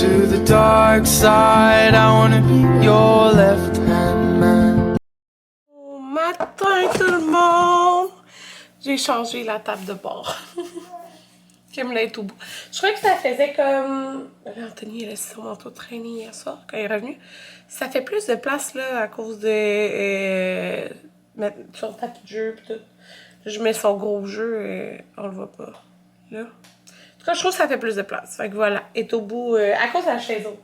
to the dark side. I wanna be your left-hand man. Bon matin tout le monde! J'ai changé la table de bord. Comme là est au bout. Je crois que ça faisait comme... Anthony a laissé son manteau traîner hier soir quand il est revenu. Ça fait plus de place là à cause de... mettre son tapis de jeu pis tout. Je mets son gros jeu, on le voit pas. Là. En tout cas, je trouve que ça fait plus de place. Fait que voilà, est au bout à cause de la chaise haute.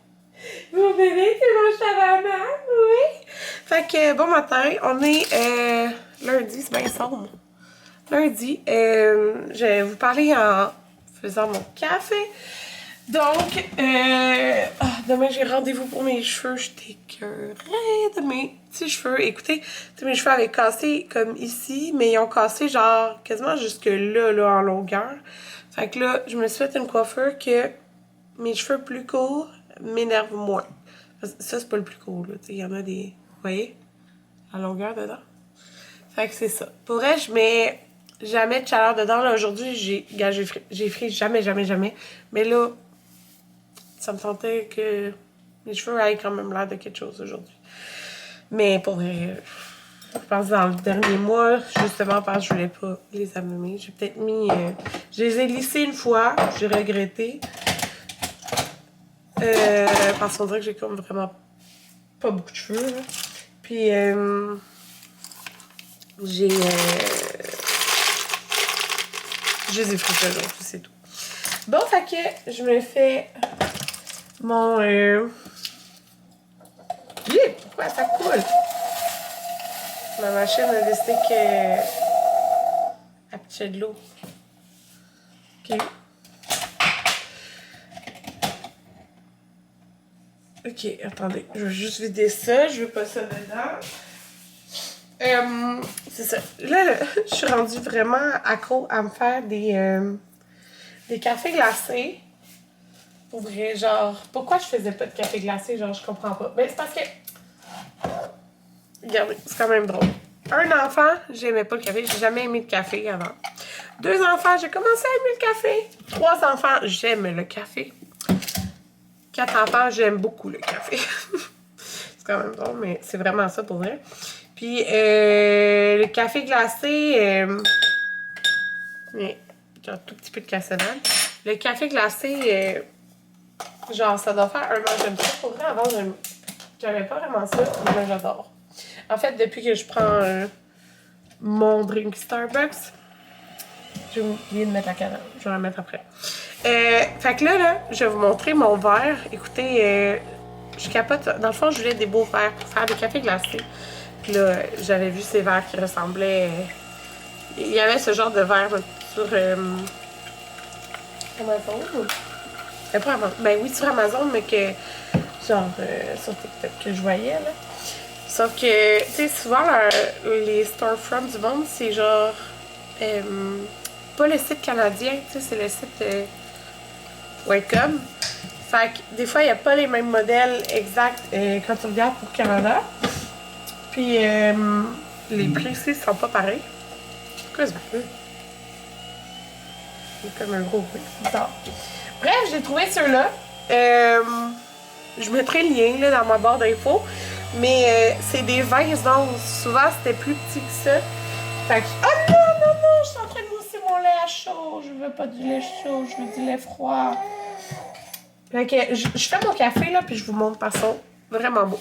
Mon bébé, c'est mon chabaman, oui! Fait que bon matin, on est lundi, c'est bien sombre. Lundi, je vais vous parler en faisant mon café. Donc, demain j'ai rendez-vous pour mes cheveux. Je suis écœurée de mes petits cheveux. Écoutez, mes cheveux avaient cassé comme ici, mais ils ont cassé genre quasiment jusque là, en longueur. Fait que là, je me suis fait une coiffure que mes cheveux plus courts m'énervent moins. Ça, c'est pas le plus court, là. Il y en a des... Vous voyez? La longueur dedans. Fait que c'est ça. Pour vrai, je mets jamais de chaleur dedans. Là, aujourd'hui, j'ai frit jamais. Mais là, ça me tentait que mes cheveux aient quand même l'air de quelque chose aujourd'hui. Mais pour vrai, je pense dans le dernier mois, justement parce que je voulais pas les abîmer, j'ai peut-être mis... je les ai lissés une fois, j'ai regretté. Parce qu'on dirait que j'ai comme vraiment pas beaucoup de cheveux, là. Puis, j'ai... je les ai frités aujourd'hui, c'est tout. Bon, fait que je me fais mon... Pourquoi ça coule? Ma machine a décidé qu'elle pitchait de l'eau. Ok. Ok, attendez. Je vais juste vider ça. Je veux pas ça dedans. C'est ça. Là, je suis rendue vraiment accro à me faire des cafés glacés. Pour vrai, genre... Pourquoi je faisais pas de café glacé? Genre, je comprends pas. Mais c'est parce que... Regardez, c'est quand même drôle. Un enfant, j'aimais pas le café. J'ai jamais aimé le café avant. 2 enfants, j'ai commencé à aimer le café. 3 enfants, j'aime le café. 4 enfants, j'aime beaucoup le café. C'est quand même drôle, mais c'est vraiment ça pour vrai. Puis, le café glacé... mais, un tout petit peu de cassonade. Le café glacé... genre, ça doit faire un an que j'aime ça. Pour vrai, avant, j'aimais pas vraiment ça. Mais j'adore. En fait, depuis que je prends mon drink Starbucks, j'ai oublié de mettre la canne. Je vais la mettre après. Fait que là, je vais vous montrer mon verre. Écoutez, je capote. Dans le fond, je voulais des beaux verres pour faire des cafés glacés. Puis là, j'avais vu ces verres qui ressemblaient... il y avait ce genre de verre sur Amazon. Pas Amazon. Ben oui, sur Amazon, mais que... genre sur TikTok que je voyais, là. Sauf que, tu sais, souvent, les storefronts du monde, c'est genre... pas le site canadien, tu sais, c'est le site .com. Fait que des fois, il n'y a pas les mêmes modèles exacts quand tu regardes pour Canada. Puis, les prix ici sont pas pareils. Qu'est-ce que c'est? C'est comme un gros bruit. Bizarre. Bref, j'ai trouvé ceux-là. Je mettrai le lien là, dans ma barre d'infos. Mais c'est des 20 onces. Souvent, c'était plus petit que ça. Fait que... Oh non, je suis en train de mousser mon lait à chaud. Je veux pas du lait chaud, je veux du lait froid. Fait que je fais mon café, là, puis je vous montre par son. Vraiment beau.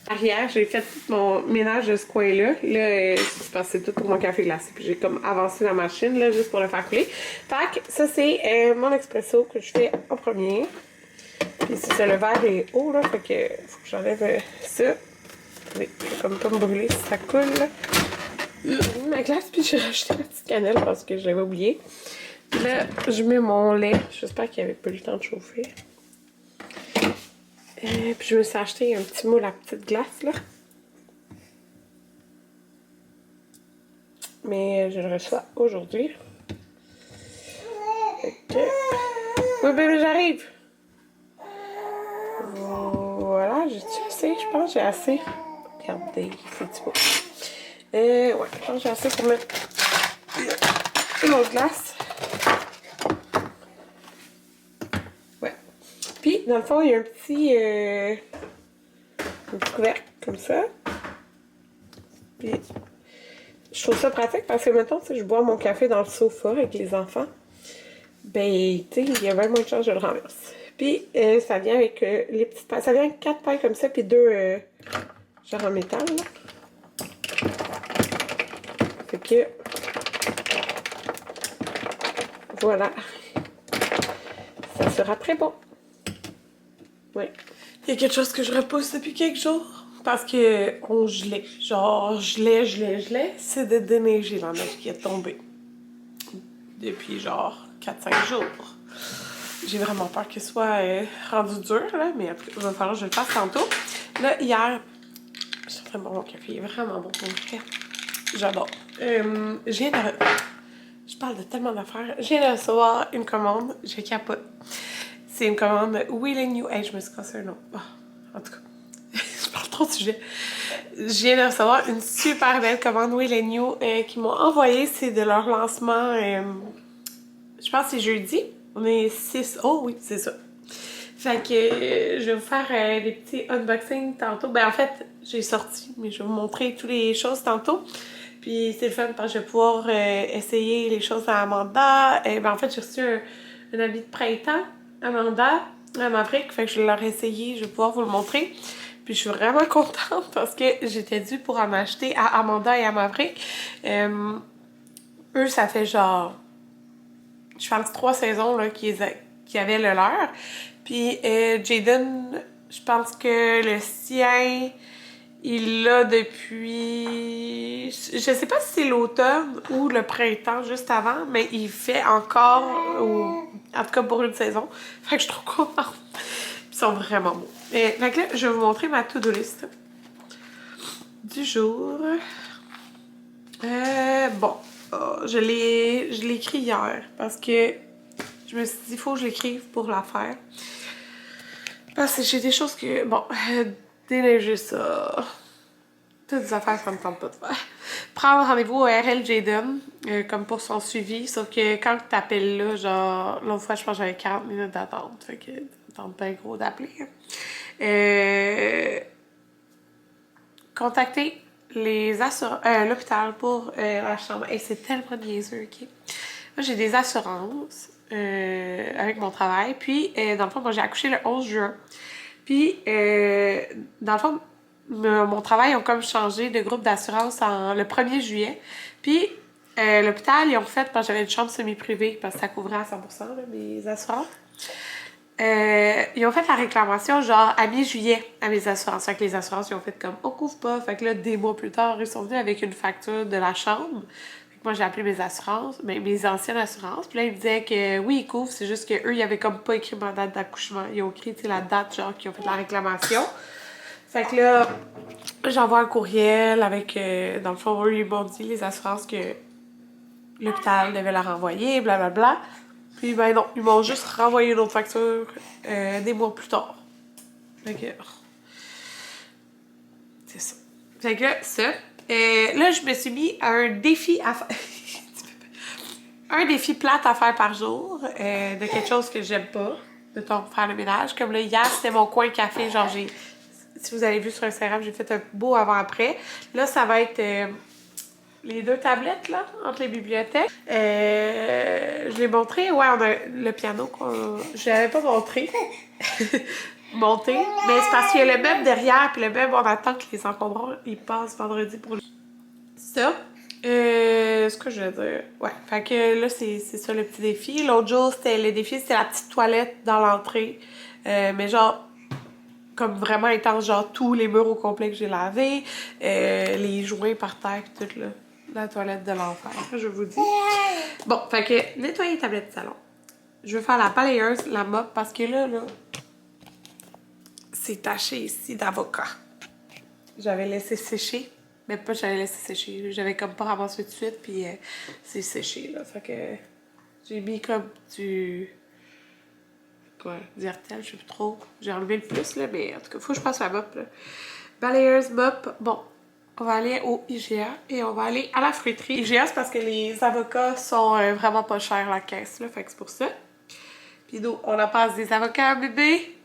Arrière, j'ai fait tout mon ménage de ce coin-là. Là, c'est parce que c'est tout pour mon café glacé. Puis j'ai comme avancé la machine, là, juste pour le faire couler. Fait que ça, c'est mon expresso que je fais en premier. Puis c'est ça, le verre est haut, là. Fait que faut que j'enlève ça. Oui, comme pas me brûler si ça coule, là. Ma glace, puis j'ai rajouté la petite cannelle parce que je l'avais oublié. Puis là, je mets mon lait. J'espère qu'il n'y avait pas eu le temps de chauffer. Puis je me suis acheté un petit moule à petite glace, là. Mais je le reçois aujourd'hui. Ok. Oui, bébé, j'arrive. Voilà, j'ai-tu assez? Je pense que j'ai assez. Regardez, c'est beau. Ouais, je pense que j'ai assez pour mettre une autre glace. Ouais. Puis, dans le fond, il y a un petit couvercle comme ça. Puis, je trouve ça pratique parce que, mettons, si je bois mon café dans le sofa avec les enfants, ben, tu sais, il y a vraiment moins de chance que je le renverse. Puis, ça vient avec les petites pailles. Ça vient avec 4 pailles comme ça, puis 2 genre en métal, là. Fait que, voilà. Ça sera très bon. Ouais. Il y a quelque chose que je repousse depuis quelques jours. Parce que on gelait. Genre, gelait. C'est de déneiger la neige qui est tombée. Depuis genre 4-5 jours. J'ai vraiment peur qu'il soit rendu dur, là. Mais après, il va falloir que je le fasse tantôt. Là, hier, je suis en train de boire mon café. Il est vraiment bon pour le j'adore. Je parle de tellement d'affaires. Je viens de recevoir une commande. Je capote. C'est une commande Will and You. Hey, je me suis cassé un nom. Oh, en tout cas, je parle trop de sujet. Je viens de recevoir une super belle commande Will and You qu'ils m'ont envoyée. C'est de leur lancement. Je pense que c'est jeudi. On est 6. Oh oui, c'est ça. Fait que je vais vous faire des petits unboxings tantôt. Ben en fait, j'ai sorti, mais je vais vous montrer toutes les choses tantôt. Puis c'est le fun parce que je vais pouvoir essayer les choses à Amanda. Ben en fait, j'ai reçu un habit de printemps Amanda à Maverick. Fait que je vais leur essayer, je vais pouvoir vous le montrer. Puis je suis vraiment contente parce que j'étais due pour en acheter à Amanda et à Maverick. Eux, ça fait genre, je pense 3 saisons là, qu'ils avaient le leur. Puis Jaden, je pense que le sien, il l'a depuis... Je sais pas si c'est l'automne ou le printemps juste avant, mais il fait encore, en tout cas pour une saison. Fait que je suis trop contente. Ils sont vraiment beaux. Fait que là, je vais vous montrer ma to-do list du jour. Bon, je l'ai écrit hier parce que je me suis dit, il faut que je l'écrive pour la faire. Parce que j'ai des choses que... Bon, déneiger ça. Toutes des affaires que ça me tente pas de faire. Prendre rendez-vous au RL Jaden, comme pour son suivi. Sauf que quand tu t'appelles là, genre... L'autre fois, je pense que j'avais 40 minutes d'attente. Fait que ça tente pas gros d'appeler. Contacter l'hôpital pour la chambre. Et c'est tellement niaiseux, ok? Moi, j'ai des assurances avec mon travail. Puis, dans le fond, moi, j'ai accouché le 11 juin. Puis, dans le fond, mon travail ont comme changé de groupe d'assurance le 1er juillet. Puis, l'hôpital, ils ont fait, parce que j'avais une chambre semi-privée, parce que ça couvrait à 100% là, mes assurances. Ils ont fait la réclamation genre à mi-juillet à mes assurances. Fait que les assurances, ils ont fait comme on couvre pas. Fait que là, des mois plus tard, ils sont venus avec une facture de la chambre. Fait que moi, j'ai appelé mes assurances, mes anciennes assurances. Puis là, ils me disaient que oui, ils couvrent, c'est juste qu'eux, ils avaient comme pas écrit ma date d'accouchement. Ils ont écrit la date, genre, qu'ils ont fait la réclamation. Fait que là, j'envoie un courriel avec, dans le fond, eux, ils m'ont dit, les assurances, que l'hôpital devait la renvoyer, blablabla. Puis ben non, ils m'ont juste renvoyé une autre facture des mois plus tard. Fait que... c'est ça. Fait que ça. Là, je me suis mis à un défi à faire... un défi plate à faire par jour. De quelque chose que j'aime pas. De faire le ménage. Comme là, hier, c'était mon coin café. Genre, j'ai... Si vous avez vu sur Instagram, j'ai fait un beau avant-après. Là, ça va être... les 2 tablettes, là, entre les bibliothèques. Je l'ai montré. Ouais, on a le piano qu'on... Je l'avais pas montré. Monté. Mais c'est parce qu'il y a le meuble derrière, puis le meuble, on attend que les encombrants, ils passent vendredi pour ça. Ce que je veux dire. Ouais. Fait que là, c'est ça le petit défi. L'autre jour, le défi, c'était la petite toilette dans l'entrée. Mais genre... comme vraiment intense, genre tous les murs au complet que j'ai lavé, les joints par terre pis tout là. La toilette de l'enfer, je vous dis. Bon, fait que nettoyer les tablettes de salon. Je vais faire la balayeuse, la mop, parce que là, c'est taché ici d'avocat. J'avais laissé sécher, mais pas j'avais laissé sécher. J'avais comme pas ramassé tout de suite, puis c'est séché, là. Fait que j'ai mis comme du... quoi, Zertel, je sais plus trop. J'ai enlevé le plus, là, mais en tout cas, faut que je passe la mop, là. Balayeuse, mop. Bon, on va aller au IGA et on va aller à la fruiterie. IGA, c'est parce que les avocats sont vraiment pas chers, la caisse, là, fait que c'est pour ça. Puis nous, on en passe des avocats à bébé.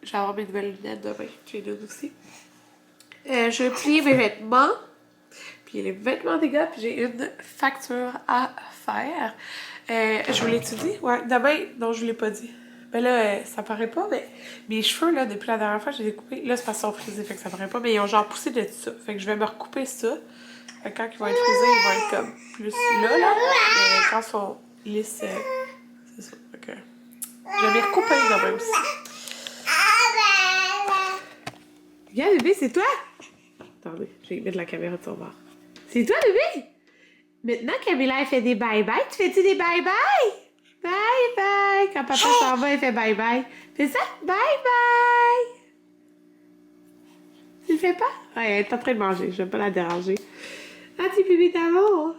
Je vais avoir mes nouvelles lunettes demain. J'ai deux aussi. Je vais plier mes vêtements. Puis les vêtements des gars, puis j'ai une facture à faire. Je vous l'ai-tu dit? Ouais, demain, non, je vous l'ai pas dit. Ben là, ça paraît pas, mais mes cheveux, là, depuis la dernière fois, je les ai coupés. Là, c'est parce qu'ils sont frisés, fait que ça paraît pas, mais ils ont genre poussé de tout ça. Fait que je vais me recouper ça. Fait que quand ils vont être frisés, ils vont être comme plus là. Mais quand ils sont lisses, c'est ça. Fait que je vais les recouper demain aussi. Regarde, bébé, c'est toi? Attendez, je vais mettre la caméra de son bord. C'est toi, bébé? Maintenant, Camilla, elle fait des bye-bye. Tu fais-tu des bye-bye? Bye-bye. Quand papa s'en va, elle fait bye-bye. Fais ça? Bye-bye. Tu le fais pas? Ouais, elle est en train de manger. Je vais pas la déranger. Ah, petit bébé d'amour.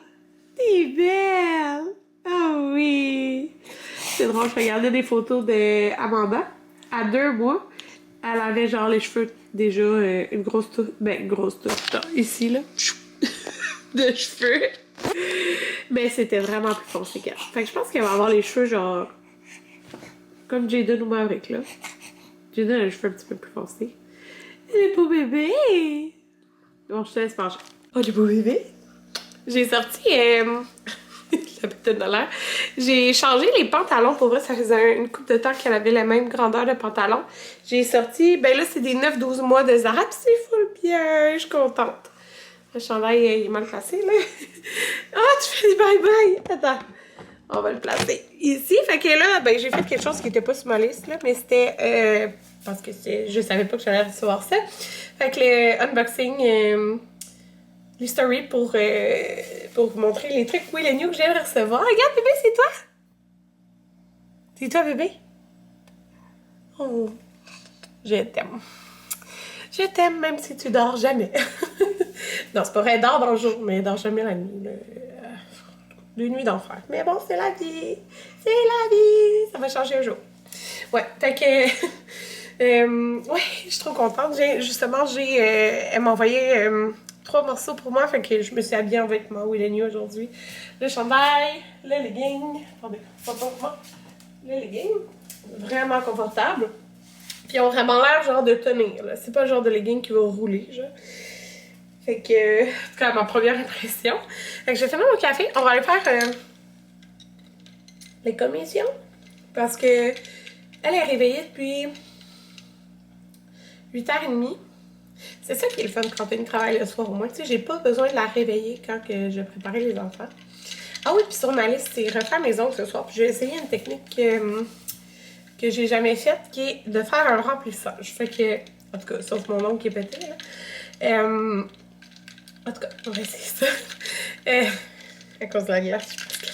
T'es belle. Ah oui. C'est drôle, je regardais des photos d'Amanda. À 2 mois, elle avait genre les cheveux déjà une grosse touche. Ben, une grosse touche. Ici, là. De cheveux. Mais c'était vraiment plus foncé qu'elle. Fait que je pense qu'elle va avoir les cheveux genre comme Jaden ou Maverick là. Jaden a les cheveux un petit peu plus foncés. Les beaux bébés! Bon, je te laisse pencher. Oh, les beaux bébés! J'ai sorti la bête de l'air. J'ai changé les pantalons. Pour vrai, ça faisait une couple de temps qu'elle avait la même grandeur de pantalon. J'ai sorti, ben là, c'est des 9-12 mois de Zara. Puis c'est full bien. Je suis contente. Le chandail, il est mal placé, là. Ah, tu fais des bye-bye! Attends. On va le placer ici. Fait que là, ben, j'ai fait quelque chose qui était pas sur ma liste, là, mais c'était... parce que je savais pas que j'allais recevoir ça. Fait que le unboxing... les stories pour vous montrer les trucs Will New que j'ai à recevoir. Regarde, bébé, c'est toi! C'est toi, bébé? Oh, je t'aime. Je t'aime même si tu dors jamais. Non, c'est pas vrai, elle dort dans le jour, mais elle dort jamais la nuit. Deux nuits d'enfer. Mais bon, c'est la vie. C'est la vie. Ça va changer un jour. Ouais, fait que... ouais, je suis trop contente. Justement, elle m'a envoyé 3 morceaux pour moi, fait que je me suis habillée en vêtements Will New aujourd'hui. Le chandail, le legging. Attendez, pas pour moi. Le legging. Vraiment confortable. Puis ils ont vraiment l'air genre de tenir, là. C'est pas le genre de legging qui va rouler, genre. Fait que, en tout cas, ma première impression. Fait que j'ai fait mon café. On va aller faire les commissions. Parce que elle est réveillée depuis 8h30. C'est ça qui est le fun quand Penny travaille le soir au moins. Tu sais, j'ai pas besoin de la réveiller quand que je préparais les enfants. Ah oui, puis sur ma liste, c'est refaire mes ongles ce soir. Puis je vais essayer une technique que j'ai jamais faite, qui est de faire un remplissage. Fait que, en tout cas, sauf mon ongle qui est pété, là. En tout cas, on va essayer ça. À cause de la glace, je pense que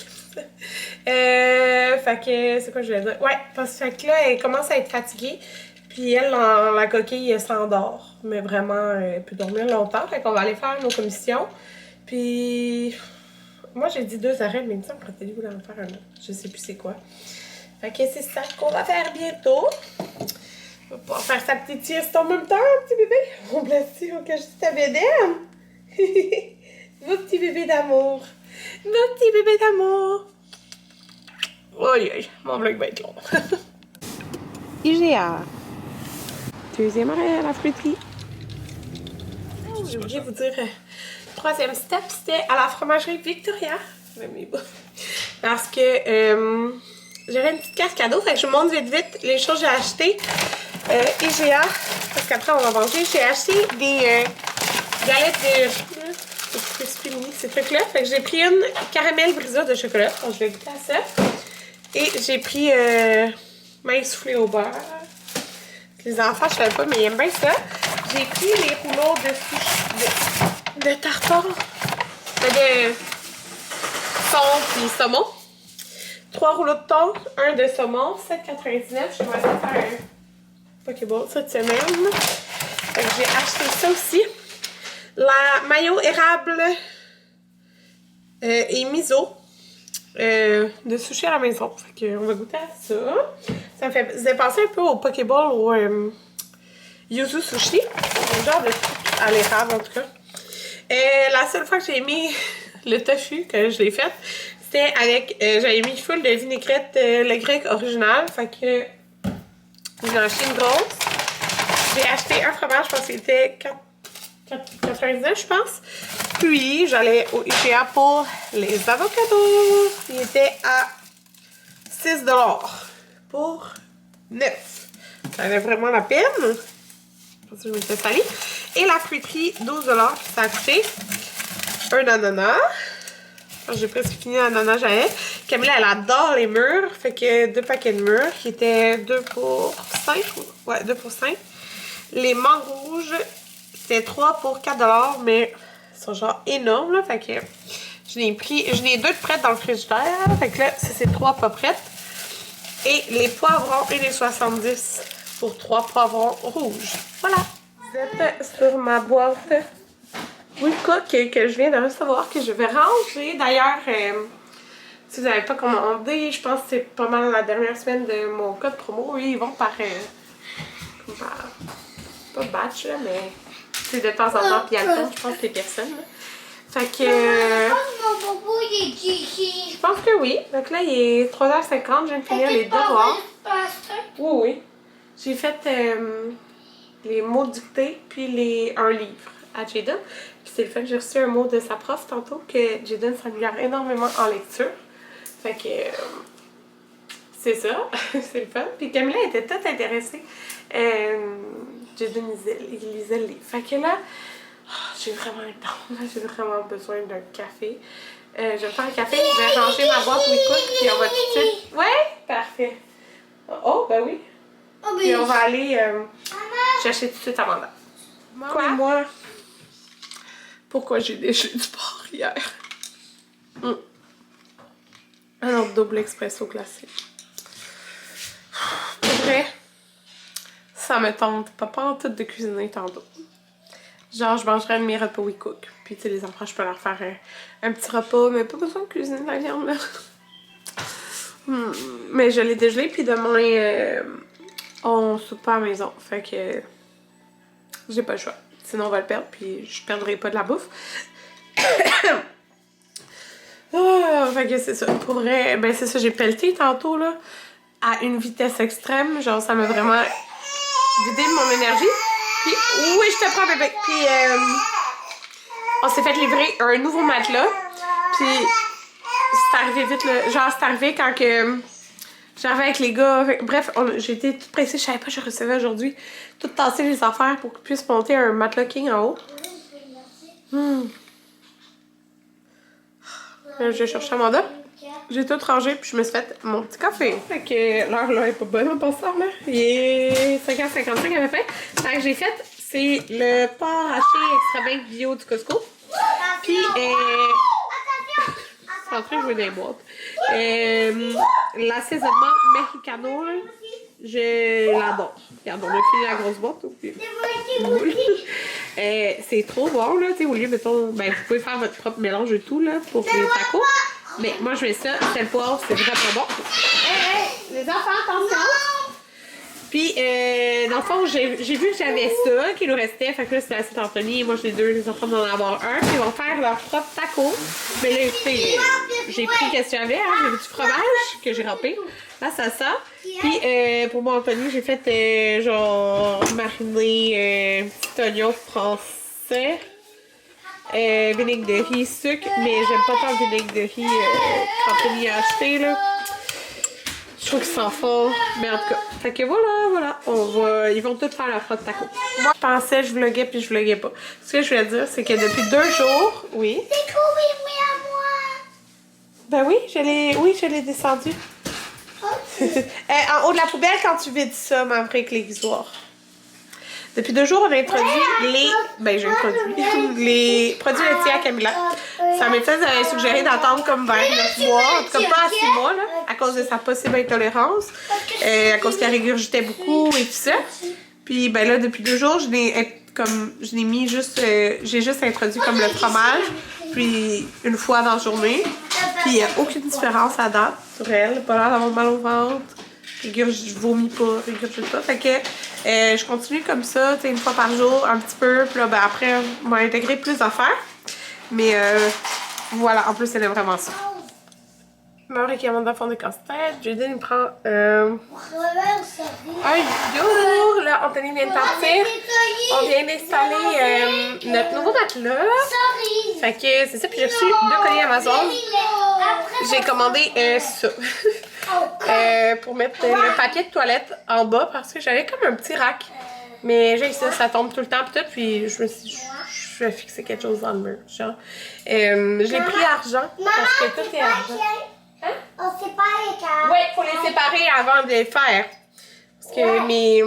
fait que, c'est quoi je voulais dire? Ouais, parce que là, elle commence à être fatiguée. Puis elle, dans la coquille, elle s'endort. Mais vraiment, elle peut dormir longtemps. Fait qu'on va aller faire nos commissions. Puis, moi, j'ai dit 2 arrêts, mais il me semble que Nathalie voulait en faire un autre. Je sais plus c'est quoi. Fait que c'est ça qu'on va faire bientôt. On va pouvoir faire sa petite sieste en même temps, petit bébé. On blesse-tu, on cache ta bédaine. Mon petit bébé d'amour. Mon petit bébé d'amour. Aïe, aïe, mon vlog va être long. IGA. Deuxième arrêt à la fruiterie. Oh, j'ai oublié de vous dire, troisième step, c'était à la fromagerie Victoria. Parce que j'avais une petite carte cadeau, fait que je vous montre vite les choses que j'ai achetées. IGA, parce qu'après on va manger. J'ai acheté des galettes de... ces trucs-là. Fait que j'ai pris une caramel brisa de chocolat. Donc je vais goûter à ça. Et j'ai pris maïs soufflé au beurre. Les enfants, je savais pas, mais ils aiment bien ça. J'ai pris les rouleaux de tartare. De thon puis saumon. 3 rouleaux de thon, 1 de saumon, 7,99. Je vais essayer de faire un Pokéball cette semaine. Fait que j'ai acheté ça aussi. La mayo érable et miso de sushi à la maison. Fait qu'on va goûter à ça. Ça me fait penser un peu au Pokéball ou Yuzu Sushi. Un genre de truc à l'érable en tout cas. La seule fois que j'ai mis le tofu, que je l'ai fait, c'était avec... j'avais mis full de vinaigrette le grec original. Fait que j'ai acheté une grosse. J'ai acheté un fromage, je pense qu'il était 4,99 je pense. Puis j'allais au IGA pour les avocados. Il était à 6 $ pour 9. Ça valait vraiment la peine. Parce que je m'étais salée. Et la fruiterie, 12 $. Ça a coûté un ananas. J'ai presque fini l'ananas Jaël. Camilla, elle adore les mûres. Fait que 2 paquets de mûres qui étaient 2 pour 5. Ouais, 2 pour 5. Les mangues rouges, c'était 3 pour 4 $. Mais ils sont genre énormes. Là, fait que je n'ai 2 de prêtes dans le frigidaire. Fait que là, c'est 3 pas prêtes. Et les poivrons, 1,70 $ pour 3 poivrons rouges. Voilà. Vous êtes sur ma boîte WeCook que je viens de recevoir, que je vais ranger. D'ailleurs, si vous n'avez pas commandé, je pense que c'est pas mal la dernière semaine de mon code promo. Oui, ils vont par pas batch, là, mais c'est de temps en temps, puis il y a le temps, je pense, les personnes. Là. Fait que... je pense que oui. Donc là, il est 3h50, je viens de finir les devoirs. Oui, oui. J'ai fait les mots dictés, puis un livre à Jaden. Puis c'est le fait que j'ai reçu un mot de sa prof tantôt, que Jaden s'améliore énormément en lecture. Fait que... c'est ça, c'est le fun. Puis Camilla était toute intéressée. Jaden lisait le livre. Fait que là... j'ai vraiment le temps, j'ai vraiment besoin d'un café. Je vais faire un café, je vais ranger ma boîte WeCook, puis on va tout de suite... Ouais? Parfait. Oh, ben oui. Puis on va aller chercher tout de suite Amanda. Quoi? Moi, pourquoi j'ai dégelé du porc hier? Un autre double expresso glacé. Pour vrai, ça me tente pas en tout de cuisiner tantôt. Genre, je mangerais de mes repas WeCook. Puis, tu sais, les enfants, je peux leur faire un petit repas, mais pas besoin de cuisiner de la viande, là. Mais je l'ai dégelé, puis demain, on soupe pas à la maison. Fait que j'ai pas le choix. Sinon, on va le perdre, puis je perdrai pas de la bouffe. Fait que c'est ça. Pour vrai, ben c'est ça, j'ai pelleté tantôt, là, à une vitesse extrême. Genre, ça m'a vraiment vidé de mon énergie. Puis, oui, je te prends, bébé. Puis, on s'est fait livrer un nouveau matelas. Puis, c'est arrivé vite, là. Genre, c'est arrivé quand que j'arrivais avec les gars. Bref, j'ai été toute pressée. Je savais pas que je recevais aujourd'hui. Tout tasser les affaires pour qu'ils puissent monter un matelas king en haut. Là, je cherche Amanda. J'ai tout rangé, puis je me suis fait mon petit café. Fait que l'heure là est pas bonne en passant, là. Il est 5h55 à peu près. Fait que j'ai fait, c'est le porc haché extra bien bio du Costco. Puis, c'est en train de jouer dans les boîtes. L'assaisonnement mexicano, là, je l'adore. Regarde, on a fini la grosse boîte. C'est trop bon, là. Tu sais, au lieu, mettons, ben, vous pouvez faire votre propre mélange de tout, là, pour les tacos. Mais moi, je mets ça, c'est le poivre, c'est vraiment bon. Les enfants, attention! Puis, dans le fond, j'ai vu que j'avais ça, qu'il nous restait. Fait que là, c'était l'assiette Anthony. Moi, j'ai deux, les enfants vont en avoir un. Puis, ils vont faire leur propre taco. Mais là, écoutez, j'ai pris qu'est-ce que j'avais, hein. J'ai du fromage que j'ai râpé. Là, ça. Puis, pour moi, Anthony, j'ai fait, genre, mariner petit oignon français. Vinaigre de riz, sucre, mais j'aime pas tant le vinaigre de riz qu'Anthony a acheté, là. Je trouve qu'ils s'en font, mais en tout cas. Fait que voilà, ils vont tous faire leur propre taco. Moi, je pensais, je vloguais, puis je vloguais pas. Ce que je voulais dire, c'est que depuis 2 jours, oui. C'est trop oui à moi. Ben oui, je l'ai descendu. En haut de la poubelle quand tu vides ça, ma vraie clé guisoire. Depuis 2 jours, on a introduit les produits laitiers à Camilla. Sa médecin avait suggéré d'attendre comme vers 9 mois, en tout cas pas à 6 mois, là, à cause de sa possible intolérance, à cause qu'elle régurgitait beaucoup et tout ça. Puis ben là, depuis 2 jours, j'ai juste introduit comme le fromage, puis une fois dans la journée. Puis il n'y a aucune différence à date sur elle, pas l'air d'avoir mal au ventre. Je vomis pas, régurgite pas. Fait que je continue comme ça, une fois par jour, un petit peu. Puis là, ben, après, on va intégrer plus d'affaires. Mais voilà, en plus, elle aime vraiment ça. Maman qui demande à fond de casse-tête. Jaden, il prend Regarde, un yogourt. Là, Anthony vient de partir. On vient d'installer notre nouveau matelas. Sorry. Fait que c'est ça. Puis j'ai reçu 2 colis Amazon. J'ai commandé ça. Pour mettre le papier de toilette en bas parce que j'avais comme un petit rack. Mais j'ai ça tombe tout le temps pis tout. Puis je me suis dit, je vais fixer quelque chose dans le mur. Genre. Je l'ai pris argent parce que tout est argent. Hein? On sépare les cartes. Ouais, faut les séparer avant de les faire. Parce que mes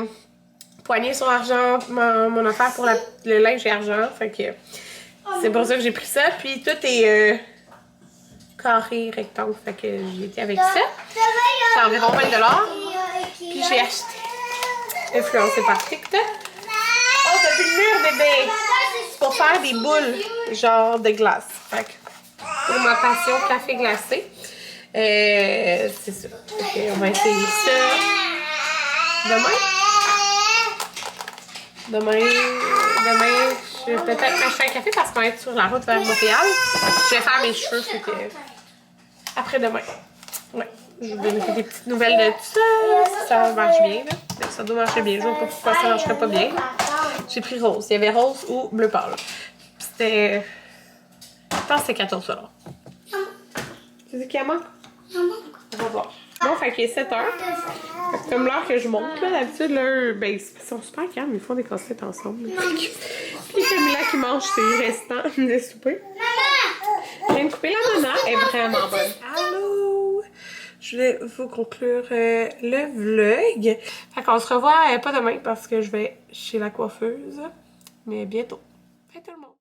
poignets sont argent, mon affaire pour le linge est argent. Fait que c'est pour ça que j'ai pris ça. Puis tout est carré, rectangle. Fait que j'ai été avec ça. C'est environ 20 $. Puis j'ai acheté influencé par TikTok. Oh, t'as plus le mur, bébé! Pour faire des boules, genre de glace. Fait que pour ma passion café glacé. C'est ça. Okay, on va essayer ça. Demain, je vais peut-être m'acheter un café parce qu'on va être sur la route vers Montréal. Je vais faire mes cheveux, fait que après-demain. Ouais. Je vais vous donner des petites nouvelles de tout ça. Ça marche bien, là. Ça doit marcher bien. Je vois pas pourquoi ça marcherait pas bien. J'ai pris rose. Il y avait rose ou bleu pâle. C'était... Je pense que c'était 14 $. Tu dis qu'il y a manque? On va voir. Bon, fait qu'il est 7 heures. Fait que comme l'heure que je monte, là, d'habitude, là, ben, ils sont super calmes. Ils font des casse-têtes ensemble. Puis Camilla qui mange ses restants de souper. Je viens de couper la banane. Elle est vraiment bonne. Allô! Je vais vous conclure le vlog. Fait qu'on se revoit pas demain parce que je vais chez la coiffeuse. Mais bientôt. Bye tout le monde!